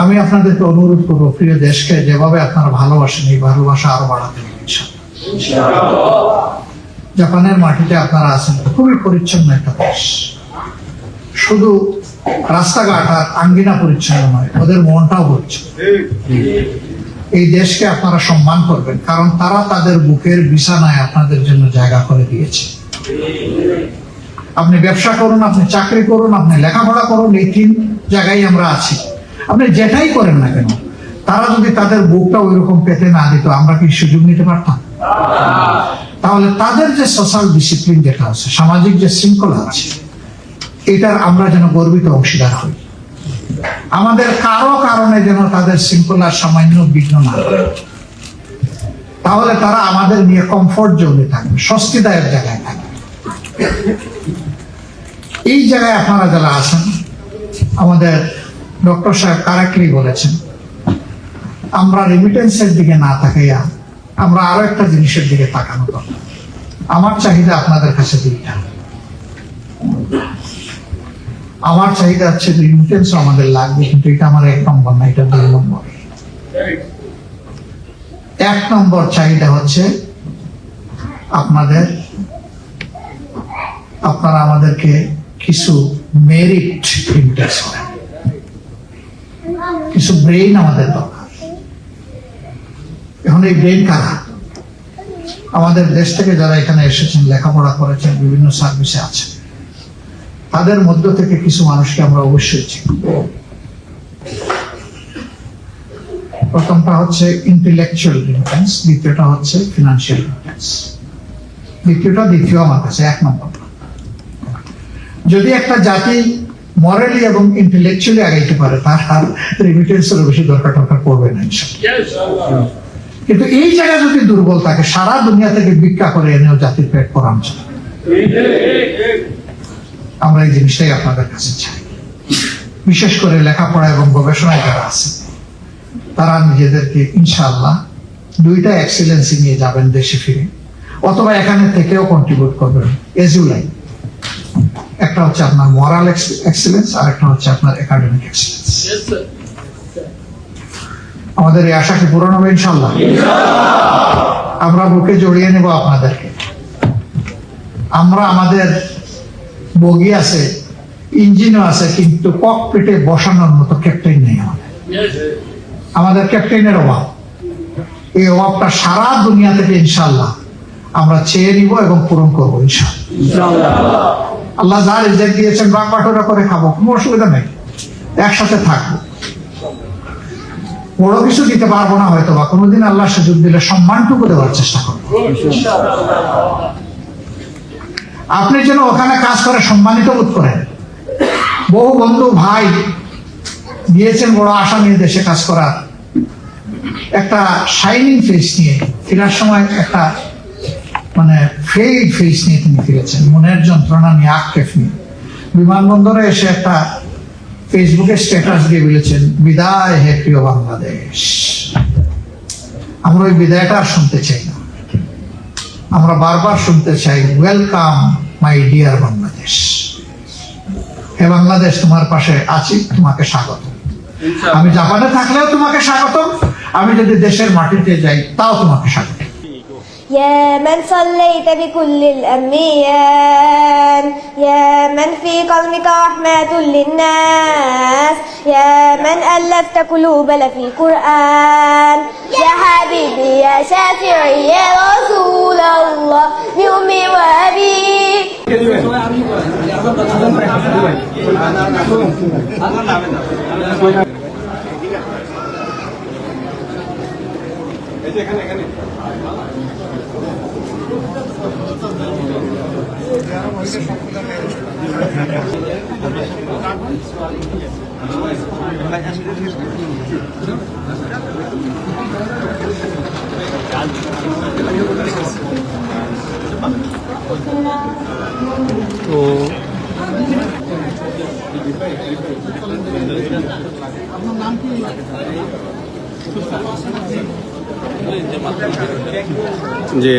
আমি আপনাদেরকে অনুরোধ করবো, প্রিয় দেশকে যেভাবে আপনারা ভালোবাসেন এই ভালোবাসা আরো বাড়াতে হবে ইনশাআল্লাহ। জাপানের মাটিতে আপনারা আছেন, খুবই পরিচ্ছন্ন একটা দেশ। শুধু রাস্তাঘাট আর আঙ্গিনা পরিচ্ছন্ন নয়, ওদের মনটাও পরিচ্ছন্ন। এই দেশকে আপনারা সম্মান করবেন, কারণ তারা তাদের বুকের বিছানায় আপনাদের জন্য জায়গা করে দিয়েছে। আপনি ব্যবসা করুন, আপনি চাকরি করুন, আপনি লেখাপড়া করুন, এই তিন জায়গায় আমরা আছি। আপনি যেটাই করেন না কেন, তারা যদি তাদের বুকটা ওই রকম পেতে না দিত, আমরা কি সুযোগ নিতে পারতাম? তাহলে তাদের যে সোশ্যাল ডিসিপ্লিন যেটা আছে, সামাজিক যে শৃঙ্খলা আছে, এটার আমরা যেন গর্বিত অংশীদার হই। আমাদের কারো কারণে যেন তাদের শৃঙ্খলার সামান্য বিঘ্ন না হয়, তাহলে তারা আমাদের নিয়ে কমফোর্ট জোনে থাকবে, স্বস্তিদায়ক জায়গায় থাকবে। এই জায়গায় আপনারা যারা আছেন, আমাদের ডক্টর সাহেব কারেক্টলি বলেছেন, আমরা রেমিটেন্সের দিকে না তাকাইয়া আমরা আরো একটা জিনিসের দিকে তাকানো দরকার। আমার চাহিদা আপনাদের কাছে দুইটা। আমার চাহিদা হচ্ছে রেমিটেন্স আমাদের লাগবে, কিন্তু এটা আমার 1 নম্বর না, এটা 2 নম্বর। 1 নম্বর চাহিদা হচ্ছে আপনারা আমাদেরকে কিছু মেরিট ইনভেস্ট করেন, কিছু ব্রেইন আমাদের দরকার। এখন এই ব্রেইন কারা? আমাদের দেশ থেকে যারা এখানে এসেছেন, লেখাপড়া করেছেন, বিভিন্ন সার্ভিসে আছেন, তাদের মধ্য থেকে কিছু মানুষকে আমরা অবশ্যই চিনি। প্রথমটা হচ্ছে ইন্টেলেকচুয়াল রিমিটেন্স, দ্বিতীয়টা হচ্ছে ফিনান্সিয়াল রিমিটেন্স। দ্বিতীয় আমার কাছে 1 নম্বর। যদি একটা জাতি মরালি এবং ইন্টেলেকচুয়ালি আগাইতে পারে, তার আর রেমিটেন্সের বেশি দরকার পড়বে না ইনশাআল্লাহ। কিন্তু এই জায়গা যদি দুর্বল থাকে, সারা দুনিয়া থেকে ভিক্ষা করে এনেও জাতির পেট পরাম চলে। আমরা এই জিনিসটাই আপনাদের কাছে চাই। বিশেষ করে লেখাপড়া এবং গবেষণায় যারা আছে, তারা নিজেদেরকে ইনশাআল্লাহ 2টা এক্সেলেন্সি নিয়ে যাবেন দেশে ফিরে, অথবা এখানে থেকেও কন্ট্রিবিউট করবেন এজ ইউ লাইক। একটা হচ্ছে আপনার মোরাল এক্সেলেন্স, আর একটা হচ্ছে আপনার একাডেমিক এক্সেলেন্স। আমাদের এই আশা কি পূরণ হবে ইনশাআল্লাহ? আমরা বুকে জড়িয়ে নেব আপনাদেরকে। আমরা আমাদের বগি আছে, ইঞ্জিনও আছে, কিন্তু ককপিটে বসানোর মতো ক্যাপ্টেন নেই আমাদের ক্যাপ্টেনের অভাব। এই অভাবটা সারা দুনিয়া থেকে ইনশাআল্লাহ আমরা চেয়ে নিব এবং পূরণ করবো ইনশাআল্লাহ। আল্লাহ যা রিজিক দিয়েছেন ভাগ বাটোয়ারা করে খাবো, কোনো অসুবিধা নেই, একসাথে থাকবো। বড় কিছু দিতে পারবো না হয়তো, বা কোনোদিন আল্লাহ সুযোগ দিলে সম্মানটুকু দেওয়ার চেষ্টা করবো। আপনি যেন ওখানে কাজ করে সম্মানিত বোধ করেন। বহু বন্ধু ভাই দিয়েছেন বড় আশা নিয়ে দেশে কাজ করার, একটা শাইনিং ফেস নিয়ে ফেরার সময় একটা ফেড ফেস নিয়ে তিনি ফিরেছেন, মনের যন্ত্রণা নিয়ে, আক্ষেপ নিয়ে। বিমানবন্দরে এসে একটা ফেসবুকে স্ট্যাটাস দিয়ে বলেছেন, বিদায় হে প্রিয় বাংলাদেশ। আমরা ওই বিদায়টা আর শুনতে চাই না, আমরা বারবার শুনতে চাই, ওয়েলকাম মাই ডিয়ার বাংলাদেশ। হে বাংলাদেশ, তোমার পাশে আছি, তোমাকে স্বাগত। আমি জাপানে থাকলেও তোমাকে স্বাগত, আমি যদি দেশের মাটিতে যাই তাও তোমাকে স্বাগত। يا من صليت بكل الأنبياء، يا من في قلبك رحمة للناس، يا من ألفت قلوب في القرآن، يا حبيبي يا شافعي يا رسول الله بأمي وأبي. যে